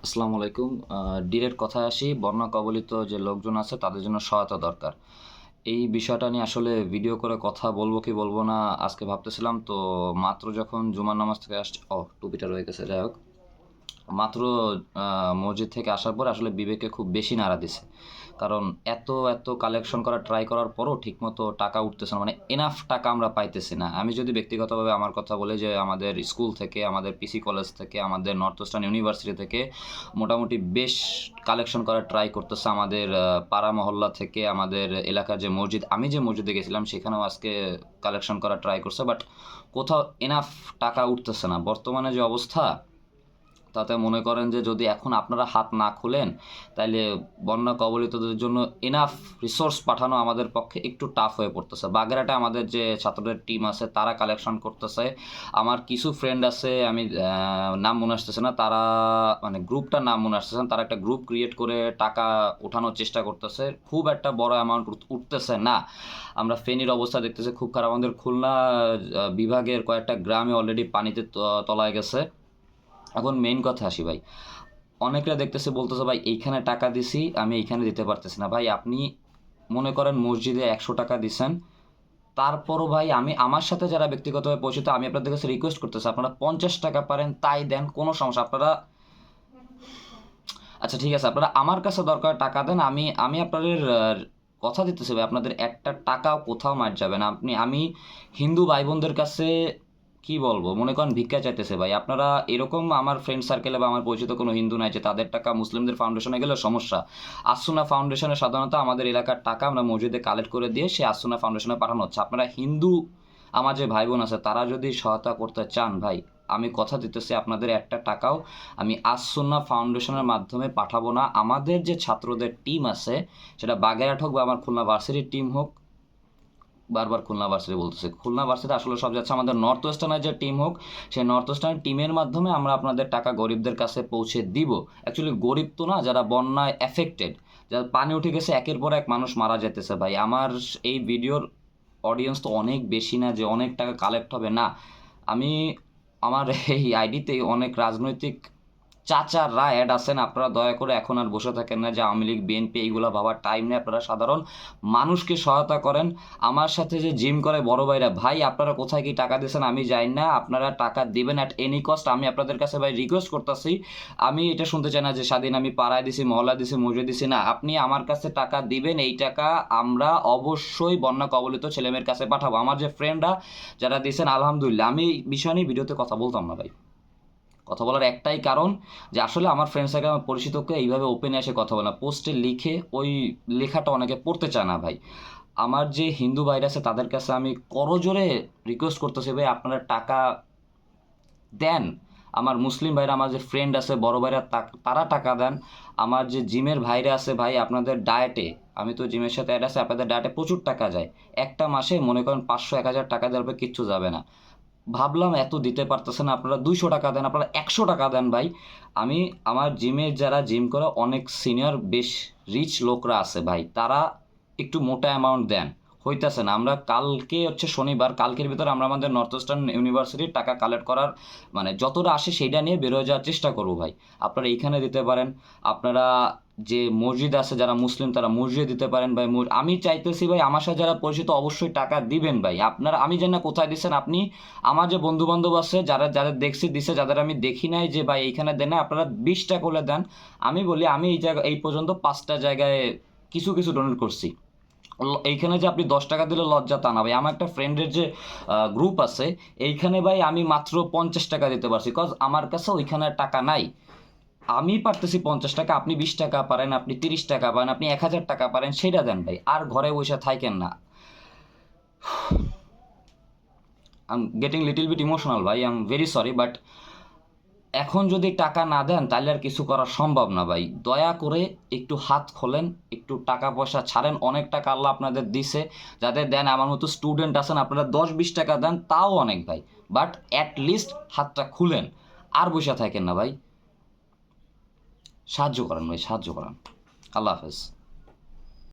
আসসালামু আলাইকুম। ডিরেক্ট কথায় আসি, বন্যা কবলিত যে লোকজন আছে তাদের জন্য সহায়তা দরকার। এই বিষয়টা নিয়ে আসলে ভিডিও করে কথা বলবো কি বলবো না আজকে ভাবতেছিলাম। তো মাত্র যখন জুমার নামাজ থেকে আসছে, টুপিটা রয়ে গেছে, যাই হোক, মাত্র মসজিদ থেকে আসার পর আসলে বিবেকে খুব বেশি নাড়া দিছে। কারণ এত এত কালেকশন করা ট্রাই করার পরও ঠিকমতো টাকা উঠতেছে না, মানে এনাফ টাকা আমরা পাইতেছি না। আমি যদি ব্যক্তিগতভাবে আমার কথা বলি, যে আমাদের স্কুল থেকে, আমাদের পিসি কলেজ থেকে, আমাদের নর্থ ওয়েস্টার্ন ইউনিভার্সিটি থেকে মোটামুটি বেশ কালেকশন করার ট্রাই করতেছে। আমাদের পাড়া মহল্লা থেকে, আমাদের এলাকার যে মসজিদ, আমি যে মসজিদে গেছিলাম সেখানেও আজকে কালেকশন করার ট্রাই করছে, বাট কোথাও এনাফ টাকা উঠতেছে না। বর্তমানে যে অবস্থা, তাতে মনে করেন যে যদি এখন আপনারা হাত না খুলেন, তাইলে বন্যা কবলিতদের জন্য এনাফ রিসোর্স পাঠানো আমাদের পক্ষে একটু টাফ হয়ে পড়তেছে। বাগেরহাটে আমাদের যে ছাত্রদের টিম আছে তারা কালেকশন করতেছে। আমার কিছু ফ্রেন্ড আছে, আমি নাম মনে আসতেছে না, তারা মানে গ্রুপটার নাম মনে আসতেছে না, তারা একটা গ্রুপ ক্রিয়েট করে টাকা ওঠানোর চেষ্টা করতেছে। খুব একটা বড় অ্যামাউন্ট উঠতেছে না। আমরা ফেনীর অবস্থা দেখতেছি খুব খারাপ। আমাদের খুলনা বিভাগের কয়েকটা গ্রামে অলরেডি পানিতে তলায় গেছে। এখন মেইন কথা আসি ভাই, অনেকরা দেখতেছে বলতেছে ভাই এইখানে টাকা দিছি, আমি এইখানে দিতে পারতেছি না। ভাই আপনি মনে করেন মসজিদে 100 টাকা দিছেন, তারপরও ভাই আমি আমার সাথে যারা ব্যক্তিগতভাবে পরিচিত, আমি আপনাদের কাছে রিকোয়েস্ট করতেছি, আপনারা 50 টাকা পারেন তাই দেন, কোনো সমস্যা। আপনারা আচ্ছা ঠিক আছে, আপনারা আমার কাছে দরকার টাকা দেন, আমি আমি আপনাদের কথা দিতেছি ভাই, আপনাদের একটা টাকাও কোথাও মার যাবে না। আমি হিন্দু ভাই বোনদের কাছে কি বলবো, মনে করেন ভিক্ষা চাইতেছে ভাই। আপনারা এরকম, আমার ফ্রেন্ড সার্কেলে বা আমার পরিচিত কোনো হিন্দু নাই যে তাদের টাকা মুসলিমদের ফাউন্ডেশনে গেলে সমস্যা। আসুনা ফাউন্ডেশনে সাধারণত আমাদের এলাকার টাকা আমরা মসজিদে কালেক্ট করে দিয়ে সে আসুনা ফাউন্ডেশনে পাঠানো হচ্ছে। আপনারা হিন্দু আমার যে ভাই বোন আছে তারা যদি সহায়তা করতে চান ভাই, আমি কথা দিতেছি আপনাদের একটা টাকাও আমি আসুন্না ফাউন্ডেশনের মাধ্যমে পাঠাবো না। আমাদের যে ছাত্রদের টিম আছে, সেটা বাগেরহাট হোক বা আমার খুলনা ভার্সিটির টিম হোক, বারবার খুলনা ভার্সিটি বলতেছে, খুলনা ভার্সিটি আসলে সব যাচ্ছে, আমাদের নর্থ ওয়েস্টার্নের যে টিম হোক, সেই নর্থ ওয়েস্টার্ন টিমের মাধ্যমে আমরা আপনাদের টাকা গরিবদের কাছে পৌঁছে দিব। অ্যাকচুয়ালি গরিব তো না, যারা বন্যায় এফেক্টেড, যারা পানি উঠে গেছে, একের পর এক মানুষ মারা যেতেছে ভাই। আমার এই ভিডিওর অডিয়েন্স তো অনেক বেশি না যে অনেক টাকা কালেক্ট হবে, না। আমি আমার এই আইডিতে অনেক রাজনৈতিক চাচারা অ্যাড আছেন। আপনারা দয়া করে এখন আর বসে থাকেন না যে আওয়ামী লীগ বিএনপি এইগুলো ভাবার টাইম নেই। আপনারা সাধারণ মানুষকে সহায়তা করেন। আমার সাথে যে জিম করে বড় ভাইরা, ভাই আপনারা কোথায় কি টাকা দিয়েছেন আমি জানি না, আপনারা টাকা দিবেন অ্যাট এনি কস্ট। আমি আপনাদের কাছে ভাই রিকোয়েস্ট করতেছি, আমি এটা শুনতে চাই না যে স্বাধীন আমি পাড়ায় দিছি, মহল্লা দিছি, মসজিদ দিছি, না। আপনি আমার কাছে টাকা দিবেন, এই টাকা আমরা অবশ্যই বন্যা কবলিত ছেলেমেয়ের কাছে পাঠাবো। আমার যে ফ্রেন্ডরা যারা দিয়েছেন আলহামদুলিল্লাহ। আমি এই বিষয় নিয়ে ভিডিওতে কথা বলতাম না ভাই, কথা বলার একটাই কারণ যে আসলে আমার ফ্রেন্ড সার্কেল, আমার পরিচিতকে এইভাবে ওপেনে এসে কথা বলে না, পোস্টে লিখে ওই লেখাটা অনেকে পড়তে চায় না ভাই। আমার যে হিন্দু ভাইরা আছে তাদের কাছে আমি করজোরে রিকোয়েস্ট করতেছি ভাই, আপনারা টাকা দেন। আমার মুসলিম ভাইরা, আমার যে ফ্রেন্ড আছে বড় ভাইরা, তারা টাকা দেন। আমার যে জিমের ভাইরা আছে ভাই, আপনাদের ডায়েটে, আমি তো জিমের সাথে অ্যাড আছে, আপনাদের ডায়েটে প্রচুর টাকা যায়। একটা মাসে মনে করেন 500-1000 টাকা দেওয়ার পর কিচ্ছু যাবে না। ভাবলাম এত দিতে পারতেছে না, আপনারা 200 টাকা দেন, আপনারা 100 টাকা দেন ভাই। আমি আমার জিমে যারা জিম করে অনেক সিনিয়র বেশ রিচ লোকরা আছে ভাই, তারা একটু মোটা অ্যামাউন্ট দেন, হইতেছে না। আমরা কালকে হচ্ছে শনিবার, কালকের ভিতরে আমরা আমাদের নর্থ ওয়েস্টার্ন ইউনিভার্সিটির টাকা কালেক্ট করার মানে যতটা আসে সেইটা নিয়ে বেরোয় যাওয়ার চেষ্টা করবো ভাই। আপনারা এইখানে দিতে পারেন, আপনারা যে মসজিদ আছে যারা মুসলিম তারা মসজিদে দিতে পারেন ভাই। আমি চাইতেছি ভাই, আমার সাথে যারা পরিচিত অবশ্যই টাকা দিবেন ভাই। আপনারা, আমি জানি না কোথায় দিচ্ছেন আপনি, আমার যে বন্ধু বান্ধব আছে যারা যাদের দেখছি দিছে, যাদের আমি দেখি নাই যে ভাই এইখানে দেন না, আপনারা 20টা করে দেন। আমি বলি আমি এই জায়গা এই পর্যন্ত 5টা জায়গায় কিছু কিছু ডোনেট করছি। এইখানে যে আপনি 10 টাকা দিলে লজ্জা তা না ভাই। আমার একটা ফ্রেন্ডের যে গ্রুপ আছে, এইখানে ভাই আমি মাত্র 50 টাকা দিতে পারছি, কজ আমার কাছে ওইখানে টাকা নাই। আমি পারতেছি 50 টাকা, আপনি 20 টাকা পারেন, আপনি 30 টাকা পারেন, আপনি 1000 টাকা পারেন, সেটা দেন ভাই। আর ঘরে বসে থাকেন না। I am getting little bit emotional ভাই, I am very sorry, but এখন যদি টাকা না দেন তাহলে আর কিছু করা সম্ভব না ভাই। দয়া করে একটু হাত খোলেন, একটু টাকা পয়সা ছাড়েন। অনেক টাকা আল্লাহ আপনাদের দিছে, যাদের দেন আমার মতো স্টুডেন্ট আছেন, আপনারা 10-20 টাকা দেন, তাও অনেক ভাই। বাট অ্যাট লিস্ট হাতটা খুলেন, আর বসে থাকেন না ভাই। সাহায্য করেন ভাই, সাহায্য করেন। আল্লাহ হাফেজ।